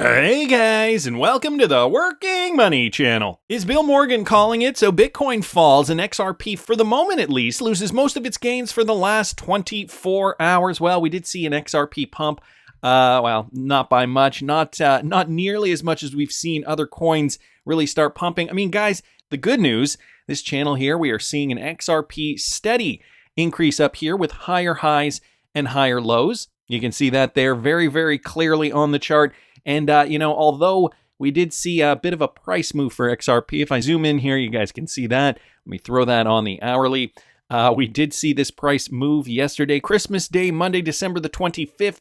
Hey guys, and welcome to the Working Money channel. Is Bill Morgan calling it? So Bitcoin falls and XRP, for the moment at least, loses most of its gains for the last 24 hours. Well, we did see an XRP pump. Well, not by much, not nearly as much as we've seen other coins really start pumping. I mean, guys, the good news, this channel here, we are seeing an XRP steady increase up here with higher highs and higher lows. You can see that there very, very clearly on the chart. And, although we did see a bit of a price move for XRP, if I zoom in here, you guys can see that. Let me throw that on the hourly. We did see this price move yesterday, Christmas Day, Monday, December the 25th.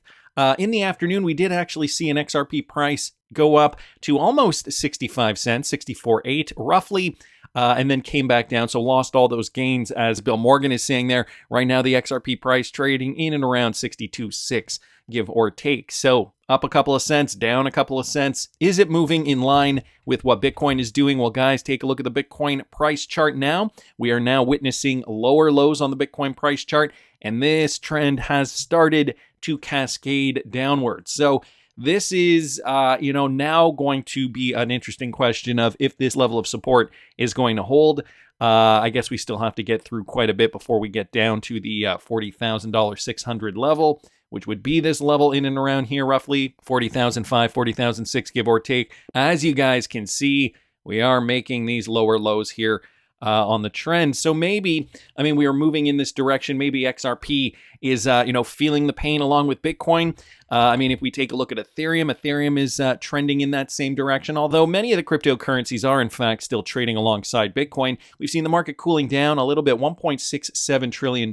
In the afternoon, we did actually see an XRP price go up to almost 65 cents, 64.8 roughly, and then came back down. So lost all those gains, as Bill Morgan is saying there. Right now, the XRP price trading in and around 62.6, give or take. So up a couple of cents, down a couple of cents. Is it moving in line with what Bitcoin is doing? Well, guys, take a look at the Bitcoin price chart now. We are now witnessing lower lows on the Bitcoin price chart, and this trend has started to cascade downwards. So this is, now going to be an interesting question of if this level of support is going to hold. I guess we still have to get through quite a bit before we get down to the $40,000 600 level, which would be this level in and around here, roughly 40,005, 40,006, give or take. As you guys can see, we are making these lower lows here on the trend. So maybe, we are moving in this direction. Maybe XRP is, feeling the pain along with Bitcoin. If we take a look at Ethereum is trending in that same direction, although many of the cryptocurrencies are in fact still trading alongside Bitcoin. We've seen the market cooling down a little bit, $1.67 trillion.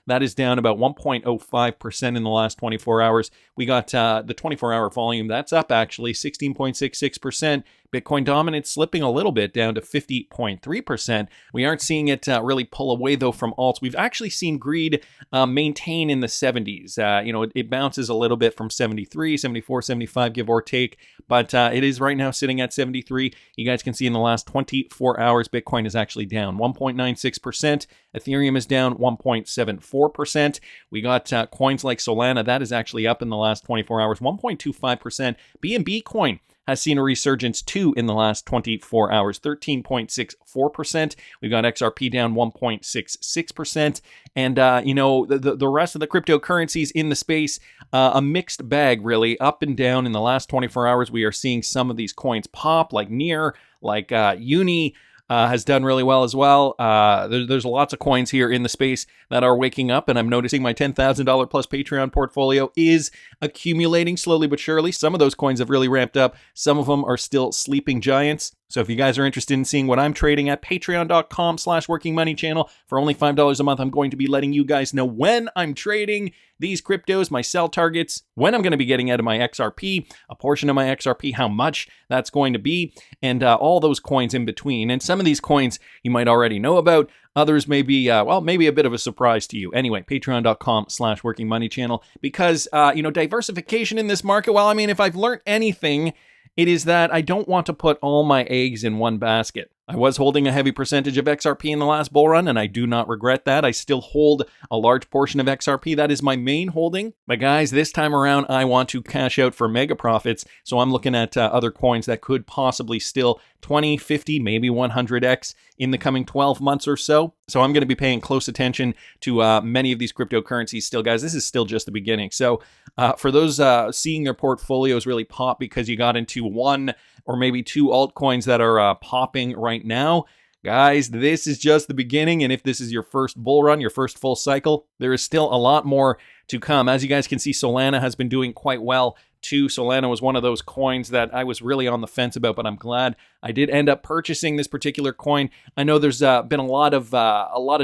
That is down about 1.05% in the last 24 hours. We got the 24-hour volume, that's up actually 16.66%. Bitcoin dominance slipping a little bit down to 50.3%. We aren't seeing it really pull away, though, from alts. We've actually seen greed maintain in the 70s. It bounces a little bit from 73, 74, 75, give or take, but it is right now sitting at 73. You guys can see in the last 24 hours, Bitcoin is actually down 1.96%. Ethereum is down 1.74%. We got coins like Solana, that is actually up in the last 24 hours, 1.25%. BNB coin has seen a resurgence too in the last 24 hours, 13.64%. We've got XRP down 1.66%. And, the rest of the cryptocurrencies in the space, a mixed bag, really, up and down in the last 24 hours. We are seeing some of these coins pop, like Near, like Uni, has done really well as well. There's lots of coins here in the space that are waking up, and I'm noticing my $10,000 plus Patreon portfolio is accumulating slowly but surely. Some of those coins have really ramped up. Some of them are still sleeping giants. So if you guys are interested in seeing what I'm trading at, patreon.com/workingmoneychannel, for only $5 a month, I'm going to be letting you guys know when I'm trading these cryptos, my sell targets, when I'm going to be getting out of my XRP, a portion of my XRP, how much that's going to be, and all those coins in between. And some of these coins you might already know about. Others may be, maybe a bit of a surprise to you. Anyway, patreon.com/workingmoneychannel, because, diversification in this market, if I've learned anything, it is that I don't want to put all my eggs in one basket. I was holding a heavy percentage of XRP in the last bull run, and I do not regret that. I still hold a large portion of XRP. That is my main holding. But guys, this time around, I want to cash out for mega profits. So I'm looking at other coins that could possibly still 20, 50, maybe 100x in the coming 12 months or so. So I'm going to be paying close attention to many of these cryptocurrencies still, guys. This is still just the beginning. So for those seeing their portfolios really pop because you got into one or maybe two altcoins that are popping right now, guys, this is just the beginning. And if this is your first bull run, your first full cycle, there is still a lot more to come. As you guys can see, Solana has been doing quite well too. Solana was one of those coins that I was really on the fence about, but I'm glad I did end up purchasing this particular coin. I know there's been a lot of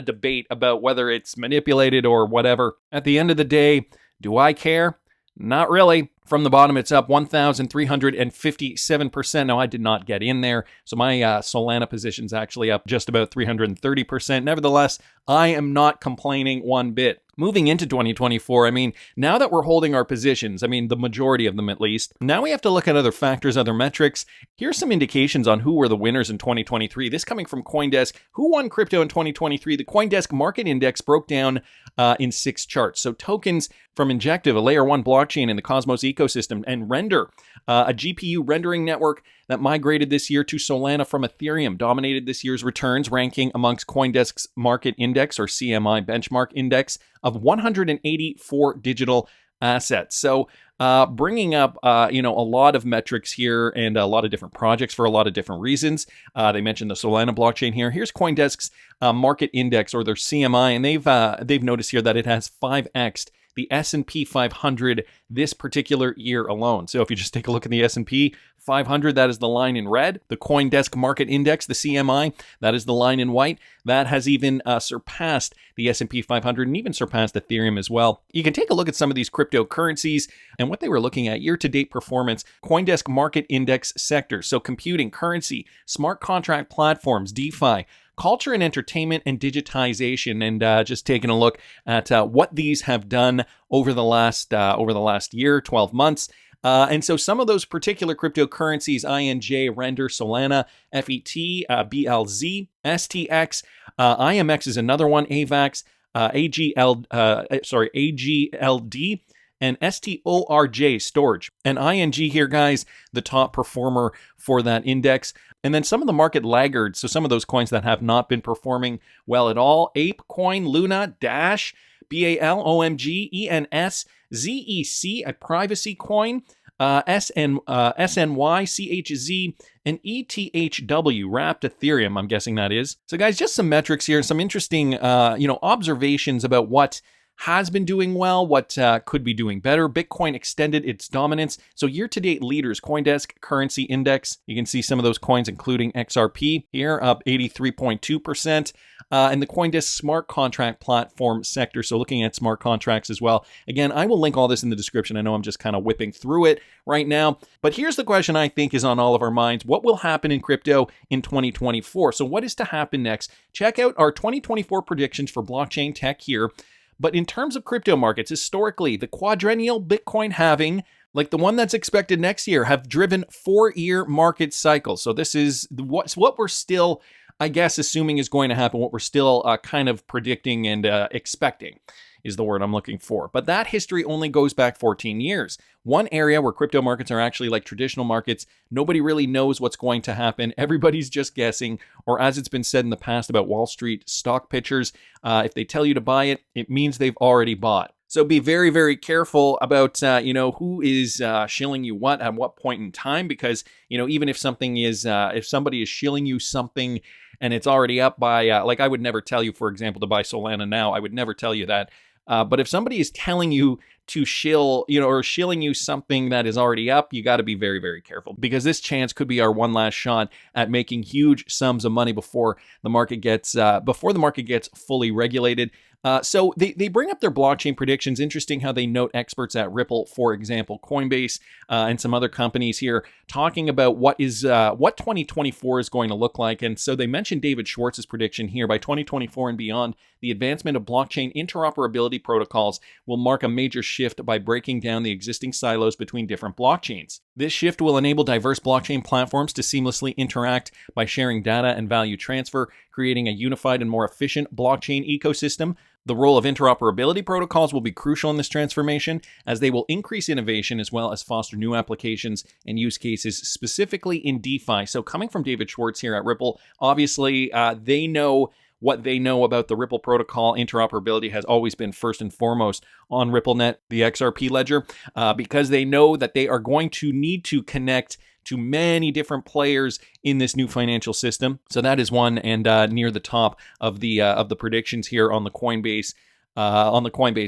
debate about whether it's manipulated or whatever. At the end of the day, do I care? Not really. From the bottom, it's up 1,357%. Now, I did not get in there, so my Solana position's actually up just about 330%. Nevertheless, I am not complaining one bit. Moving into 2024, now that we're holding our positions, the majority of them at least, now we have to look at other factors, other metrics. Here's some indications on who were the winners in 2023. This coming from CoinDesk. Who won crypto in 2023? The CoinDesk Market Index broke down in 6 charts. So tokens from Injective, a layer 1 blockchain in the Cosmos ecosystem. And Render, a GPU rendering network that migrated this year to Solana from Ethereum, dominated this year's returns, ranking amongst CoinDesk's Market Index, or CMI benchmark index, of 184 digital assets. So bringing up, a lot of metrics here and a lot of different projects for a lot of different reasons. They mentioned the Solana blockchain here. Here's CoinDesk's Market Index, or their CMI, and they've noticed here that it has 5x'd the S&P 500 this particular year alone. So if you just take a look at the S&P 500, that is the line in red. The CoinDesk Market Index, the CMI, that is the line in white. That has even surpassed the S&P 500 and even surpassed Ethereum as well. You can take a look at some of these cryptocurrencies and what they were looking at year-to-date performance. CoinDesk Market Index sectors, so computing, currency, smart contract platforms, DeFi, culture and entertainment, and digitization, and just taking a look at what these have done over the last year, 12 months. And so some of those particular cryptocurrencies, INJ, Render, Solana, FET, BLZ, STX, IMX is another one, AVAX, AGLD, and STORJ, Storage. And ING here, guys, the top performer for that index. And then some of the market laggards, so some of those coins that have not been performing well at all: ApeCoin, Luna, Dash, BAL, OMG, ENS, ZEC, a privacy coin, SNY, CHZ, and ETHW, wrapped Ethereum, I'm guessing that is. So guys, just some metrics here, some interesting, observations about what has been doing well, what could be doing better. Bitcoin extended its dominance. So year-to-date leaders, CoinDesk Currency Index, you can see some of those coins, including XRP here, up 83.2%. And the CoinDesk Smart Contract Platform sector, so looking at smart contracts as well. Again, I will link all this in the description. I know I'm just kind of whipping through it right now. But here's the question I think is on all of our minds. What will happen in crypto in 2024? So what is to happen next? Check out our 2024 predictions for blockchain tech here. But in terms of crypto markets, historically, the quadrennial Bitcoin halving, like the one that's expected next year, have driven 4-year market cycles. So this is what we're still, I guess, assuming is going to happen, what we're still kind of predicting and expecting is the word I'm looking for. But that history only goes back 14 years. One area where crypto markets are actually like traditional markets, nobody really knows what's going to happen. Everybody's just guessing, or as it's been said in the past about Wall Street stock pitchers, if they tell you to buy it, it means they've already bought. So be very, very careful about, who is shilling you what at what point in time, because, even if somebody is shilling you something and it's already up by, I would never tell you, for example, to buy Solana now. I would never tell you that. But if somebody is telling you to shill, or shilling you something that is already up, you got to be very, very careful, because this chance could be our one last shot at making huge sums of money before the market gets fully regulated. So they bring up their blockchain predictions. Interesting how they note experts at Ripple, for example, Coinbase, and some other companies here talking about what 2024 is going to look like. And so they mentioned David Schwartz's prediction here: by 2024 and beyond, the advancement of blockchain interoperability protocols will mark a major shift by breaking down the existing silos between different blockchains. This shift will enable diverse blockchain platforms to seamlessly interact by sharing data and value transfer, creating a unified and more efficient blockchain ecosystem. The role of interoperability protocols will be crucial in this transformation, as they will increase innovation as well as foster new applications and use cases, specifically in DeFi. So coming from David Schwartz here at Ripple, obviously they know what they know about the Ripple protocol. Interoperability has always been first and foremost on RippleNet, the XRP ledger, because they know that they are going to need to connect to many different players in this new financial system. So that is one, and near the top of the predictions here on the Coinbase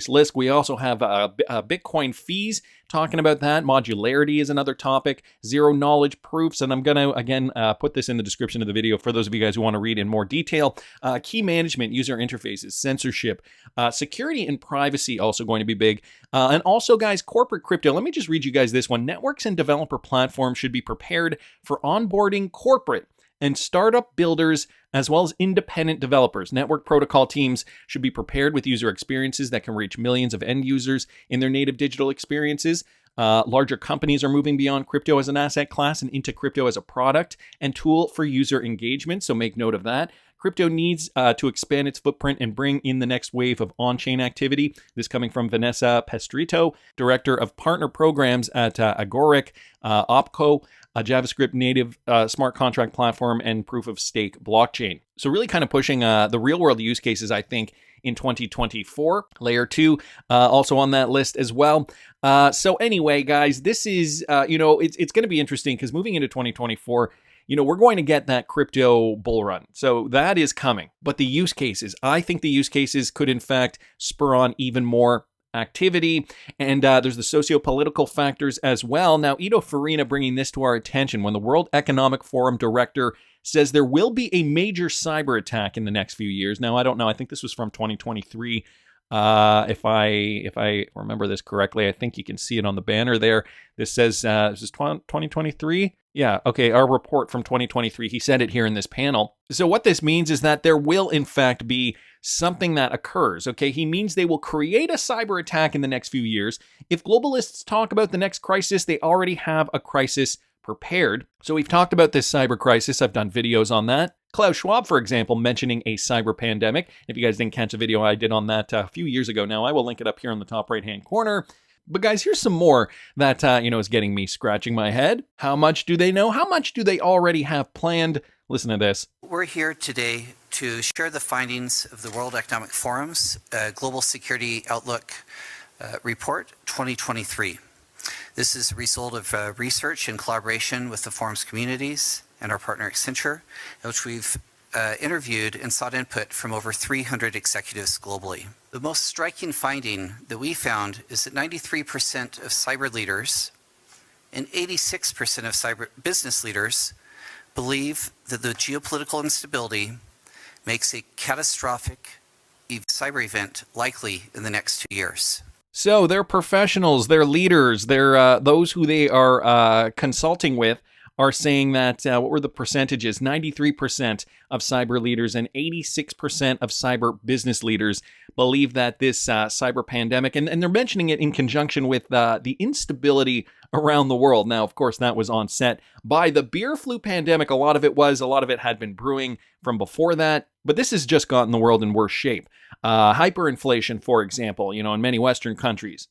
list. We also have Bitcoin fees, talking about that. Modularity is another topic. Zero knowledge proofs, and I'm going to, again, put this in the description of the video for those of you guys who want to read in more detail. Key management, user interfaces, censorship, security and privacy also going to be big. And also, guys, corporate crypto. Let me just read you guys this one. Networks and developer platforms should be prepared for onboarding corporate and startup builders, as well as independent developers. Network protocol teams should be prepared with user experiences that can reach millions of end users in their native digital experiences. Larger companies are moving beyond crypto as an asset class and into crypto as a product and tool for user engagement, so make note of that. Crypto needs to expand its footprint and bring in the next wave of on-chain activity. This coming from Vanessa Pestrito, Director of Partner Programs at Agoric Opco, a JavaScript native smart contract platform and proof of stake blockchain. So really kind of pushing the real world use cases, I think, in 2024. Layer 2 also on that list as well. So anyway, guys, this is, it's going to be interesting because moving into 2024, we're going to get that crypto bull run. So that is coming. But the use cases, I think the use cases could in fact spur on even more activity. And there's the socio-political factors as well. Now, Ito Farina bringing this to our attention when the World Economic Forum director says there will be a major cyber attack in the next few years. Now, I don't know. I think this was from 2023. If I remember this correctly, I think you can see it on the banner there. This says, this is 2023. Yeah. Okay. Our report from 2023. He said it here in this panel. So what this means is that there will in fact be something that occurs. Okay. He means they will create a cyber attack in the next few years. If globalists talk about the next crisis, they already have a crisis prepared. So we've talked about this cyber crisis. I've done videos on that. Klaus Schwab, for example, mentioning a cyber pandemic. If you guys didn't catch a video I did on that a few years ago now, I will link it up here in the top right-hand corner. But guys, here's some more that, is getting me scratching my head. How much do they know? How much do they already have planned? Listen to this. We're here today to share the findings of the World Economic Forum's Global Security Outlook Report 2023. This is a result of research in collaboration with the forum's communities and our partner Accenture, in which we've interviewed and sought input from over 300 executives globally. The most striking finding that we found is that 93% of cyber leaders and 86% of cyber business leaders believe that the geopolitical instability makes a catastrophic cyber event likely in the next 2 years. So they're professionals, they're leaders, they're those who they are consulting with are saying that, what were the percentages? 93% of cyber leaders and 86% of cyber business leaders believe that this cyber pandemic, and they're mentioning it in conjunction with the instability around the world. Now, of course, that was onset by the beer flu pandemic. A lot of it had been brewing from before that, but this has just gotten the world in worse shape. Hyperinflation, for example, in many Western countries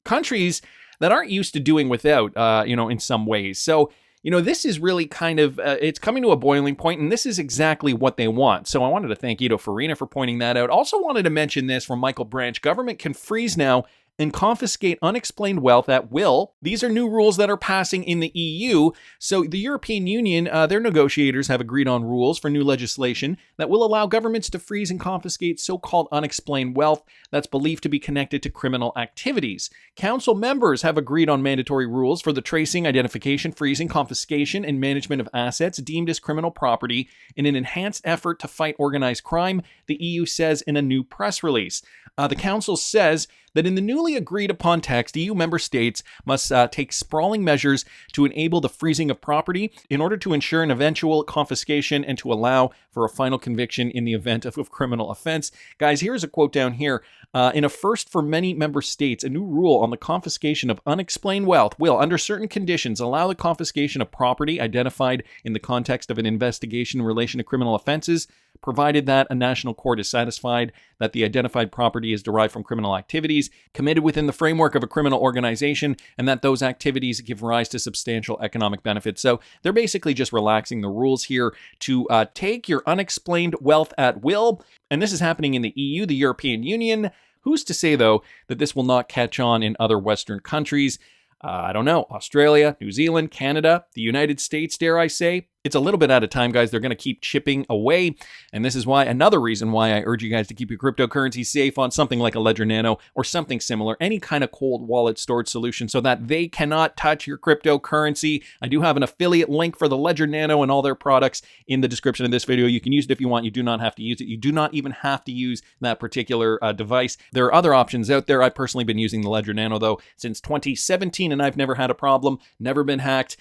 that aren't used to doing without, in some ways. So, this is really kind of, it's coming to a boiling point, and this is exactly what they want. So I wanted to thank Ito Farina for pointing that out. Also wanted to mention this from Michael Branch. Government can freeze now and confiscate unexplained wealth at will. These are new rules that are passing in the EU. So the European Union, their negotiators have agreed on rules for new legislation that will allow governments to freeze and confiscate so-called unexplained wealth that's believed to be connected to criminal activities. Council members have agreed on mandatory rules for the tracing, identification, freezing, confiscation, and management of assets deemed as criminal property in an enhanced effort to fight organized crime, the EU says in a new press release. The Council says that in the newly agreed upon text, EU member states must take sprawling measures to enable the freezing of property in order to ensure an eventual confiscation and to allow for a final conviction in the event of a criminal offense. Guys, here's a quote down here. In a first for many member states, a new rule on the confiscation of unexplained wealth will, under certain conditions, allow the confiscation of property identified in the context of an investigation in relation to criminal offenses, provided that a national court is satisfied that the identified property is derived from criminal activities committed within the framework of a criminal organization and that those activities give rise to substantial economic benefits. So they're basically just relaxing the rules here to take your unexplained wealth at will. And this is happening in the EU, the European Union. Who's to say, though, that this will not catch on in other Western countries? I don't know. Australia, New Zealand, Canada, the United States, dare I say. It's a little bit out of time, guys. They're going to keep chipping away. And this is why, another reason why I urge you guys to keep your cryptocurrency safe on something like a Ledger Nano or something similar, any kind of cold wallet storage solution so that they cannot touch your cryptocurrency. I do have an affiliate link for the Ledger Nano and all their products in the description of this video. You can use it if you want. You do not have to use it. You do not even have to use that particular device. There are other options out there. I've personally been using the Ledger Nano, though, since 2017, and I've never had a problem, never been hacked.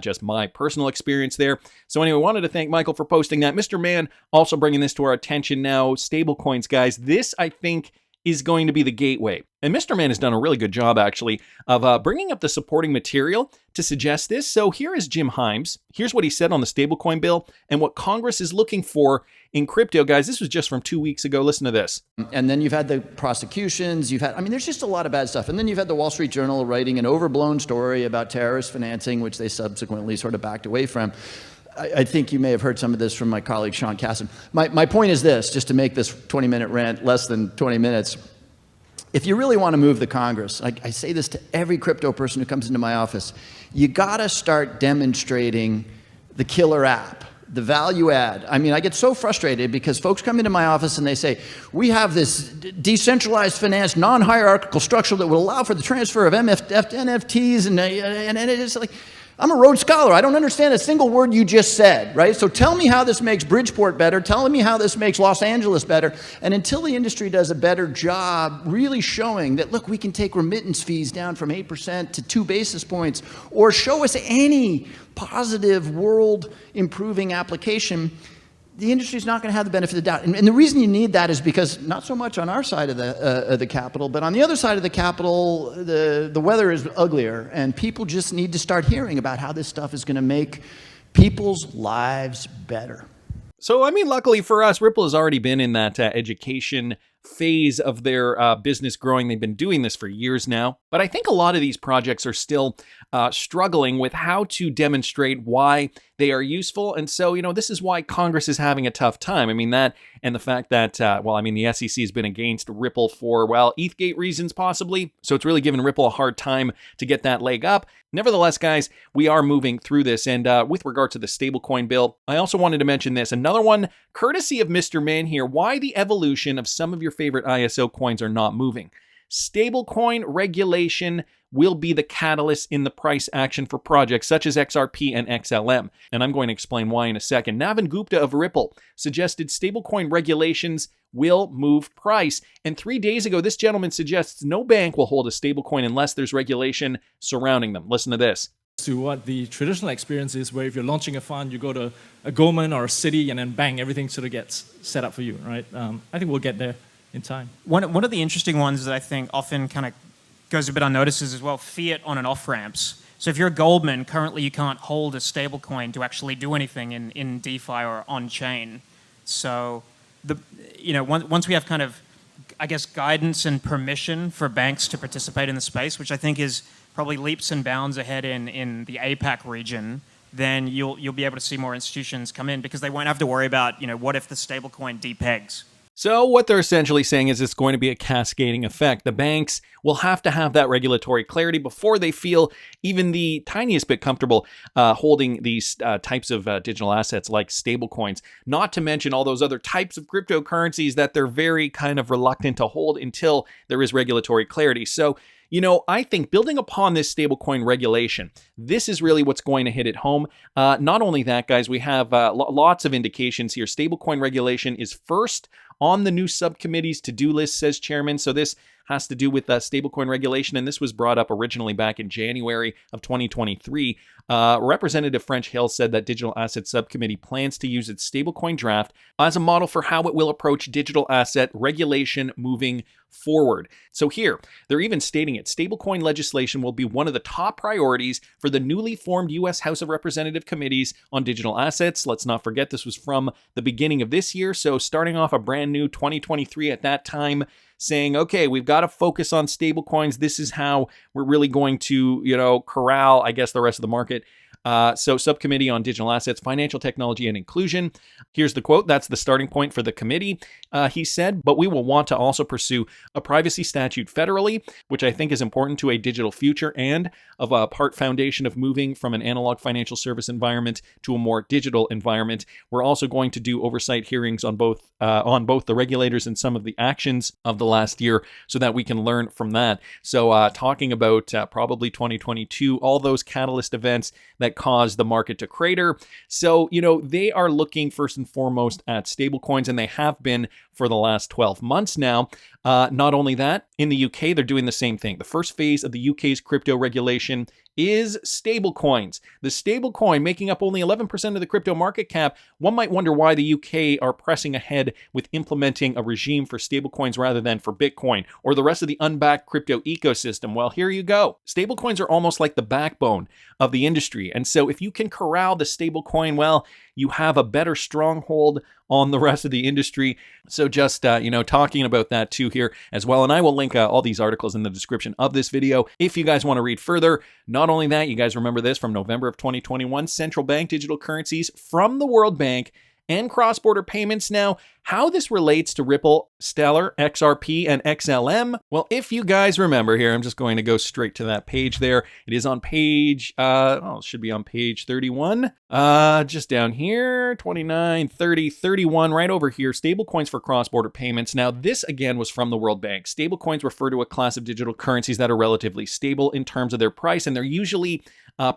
Just my personal experience there. So anyway, I wanted to thank Michael for posting that. Mr. Mann also bringing this to our attention now. Stablecoins, guys. This, I think, is going to be the gateway. And Mr. Man has done a really good job, actually, of bringing up the supporting material to suggest this. So here is Jim Himes. Here's what he said on the stablecoin bill and what Congress is looking for in crypto. Guys, this was just from 2 weeks ago. Listen to this. And then you've had the prosecutions. There's just a lot of bad stuff. And then you've had the Wall Street Journal writing an overblown story about terrorist financing, which they subsequently sort of backed away from. I think you may have heard some of this from my colleague, Sean Casson. My point is this, just to make this 20-minute rant less than 20 minutes. If you really want to move the Congress, I say this to every crypto person who comes into my office, you got to start demonstrating the killer app, the value add. I mean, I get so frustrated because folks come into my office and they say, we have this decentralized finance, non-hierarchical structure that will allow for the transfer of NFTs, and it is like, I'm a Rhodes Scholar. I don't understand a single word you just said, right? So tell me how this makes Bridgeport better. Tell me how this makes Los Angeles better. And until the industry does a better job really showing that, look, we can take remittance fees down from 8% to 2 basis points, or show us any positive world improving application, the industry is not going to have the benefit of the doubt. And the reason you need that is because not so much on our side of the Capitol, but on the other side of the Capitol, the weather is uglier, and people just need to start hearing about how this stuff is going to make people's lives better. So, I mean, luckily for us, Ripple has already been in that education phase of their business growing. They've been doing this for years now. But I think a lot of these projects are still struggling with how to demonstrate why they are useful. And so, this is why Congress is having a tough time. I mean, that and the fact that, the SEC has been against Ripple for, ETHgate reasons possibly. So it's really given Ripple a hard time to get that leg up. Nevertheless, guys, we are moving through this. And with regard to the stablecoin bill, I also wanted to mention this. Another one, courtesy of Mr. Man here, why the evolution of some of your favorite ISO coins are not moving. Stablecoin regulation will be the catalyst in the price action for projects such as XRP and XLM. And I'm going to explain why in a second. Navin Gupta of Ripple suggested stablecoin regulations will move price. And 3 days ago, this gentleman suggests no bank will hold a stablecoin unless there's regulation surrounding them. Listen to this. To what the traditional experience is, where if you're launching a fund, you go to a government or a city and then bang, everything sort of gets set up for you, right? I think we'll get there in time. One of the interesting ones that I think often kind of goes a bit unnoticed is as well fiat on and off ramps. So if you're a Goldman, currently you can't hold a stablecoin to actually do anything in DeFi or on chain. So once we have kind of, I guess, guidance and permission for banks to participate in the space, which I think is probably leaps and bounds ahead in the APAC region, then you'll be able to see more institutions come in because they won't have to worry about, what if the stablecoin depegs. So what they're essentially saying is it's going to be a cascading effect. The banks will have to have that regulatory clarity before they feel even the tiniest bit comfortable holding these types of digital assets like stablecoins, not to mention all those other types of cryptocurrencies that they're very kind of reluctant to hold until there is regulatory clarity. So, I think building upon this stablecoin regulation, this is really what's going to hit it home. Not only that, guys, we have lots of indications here. Stablecoin regulation is first on the new subcommittee's to-do list, says Chairman. So this has to do with stablecoin regulation, and this was brought up originally back in January of 2023. Representative French Hill said that Digital Asset Subcommittee plans to use its stablecoin draft as a model for how it will approach digital asset regulation moving forward. So here, they're even stating it. Stablecoin legislation will be one of the top priorities for the newly formed U.S. House of Representative Committees on Digital Assets. Let's not forget this was from the beginning of this year. So starting off a brand new 2023 at that time, saying, okay, we've got to focus on stablecoins. This is how we're really going to, corral, I guess, the rest of the market. So Subcommittee on Digital Assets, Financial Technology and Inclusion. Here's the quote. That's the starting point for the committee, he said, but we will want to also pursue a privacy statute federally, which I think is important to a digital future and of a part foundation of moving from an analog financial service environment to a more digital environment. We're also going to do oversight hearings on both the regulators and some of the actions of the last year so that we can learn from that. So talking about probably 2022, all those catalyst events that caused the market to crater. So, they are looking first and foremost at stablecoins, and they have been for the last 12 months now. Not only that, in the UK, they're doing the same thing. The first phase of the UK's crypto regulation is stablecoins. The stablecoin making up only 11% of the crypto market cap. One might wonder why the UK are pressing ahead with implementing a regime for stablecoins rather than for Bitcoin or the rest of the unbacked crypto ecosystem. Well, here you go. Stablecoins are almost like the backbone of the industry. And so if you can corral the stablecoin, well, you have a better stronghold on the rest of the industry. So just, talking about that too here as well. And I will link all these articles in the description of this video if you guys want to read further. Not only that, you guys remember this from November of 2021, central bank digital currencies from the World Bank and cross-border payments. Now, how this relates to Ripple, Stellar, XRP, and XLM? Well, if you guys remember here, I'm just going to go straight to that page there. It is on page, it should be on page 31. Just down here, 29, 30, 31, right over here, stablecoins for cross-border payments. Now, this again was from the World Bank. Stablecoins refer to a class of digital currencies that are relatively stable in terms of their price, and they're usually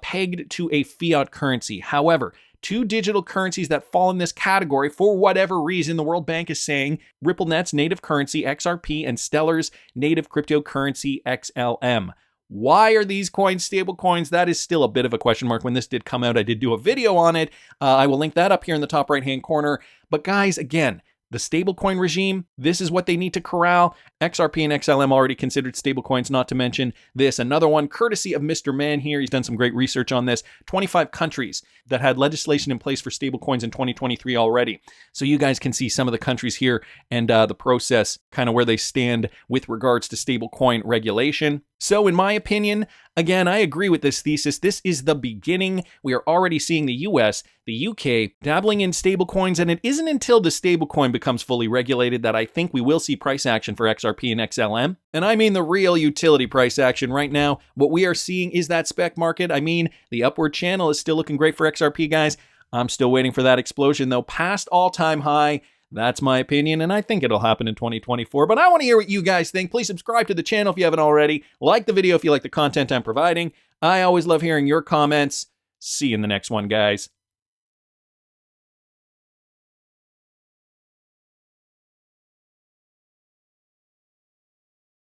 pegged to a fiat currency. However, two digital currencies that fall in this category, for whatever reason, the World Bank is saying RippleNet's native currency, XRP, and Stellar's native cryptocurrency, XLM. Why are these coins stable coins? That is still a bit of a question mark. When this did come out, I did do a video on it. I will link that up here in the top right-hand corner. But guys, again, the stablecoin regime, this is what they need to corral. XRP and XLM already considered stablecoins, not to mention this. Another one, courtesy of Mr. Man here. He's done some great research on this. 25 countries that had legislation in place for stablecoins in 2023 already. So you guys can see some of the countries here and the process, kind of where they stand with regards to stablecoin regulation. So in my opinion, again, I agree with this thesis. This is the beginning. We are already seeing the US, the UK dabbling in stablecoins, and it isn't until the stablecoin becomes fully regulated that I think we will see price action for XRP and XLM. And I mean the real utility price action right now. What we are seeing is that spec market. I mean, the upward channel is still looking great for XRP, guys. I'm still waiting for that explosion, though, past all-time high. That's my opinion, and I think it'll happen in 2024. But I want to hear what you guys think. Please subscribe to the channel if you haven't already. Like the video if you like the content I'm providing. I always love hearing your comments. See you in the next one, guys.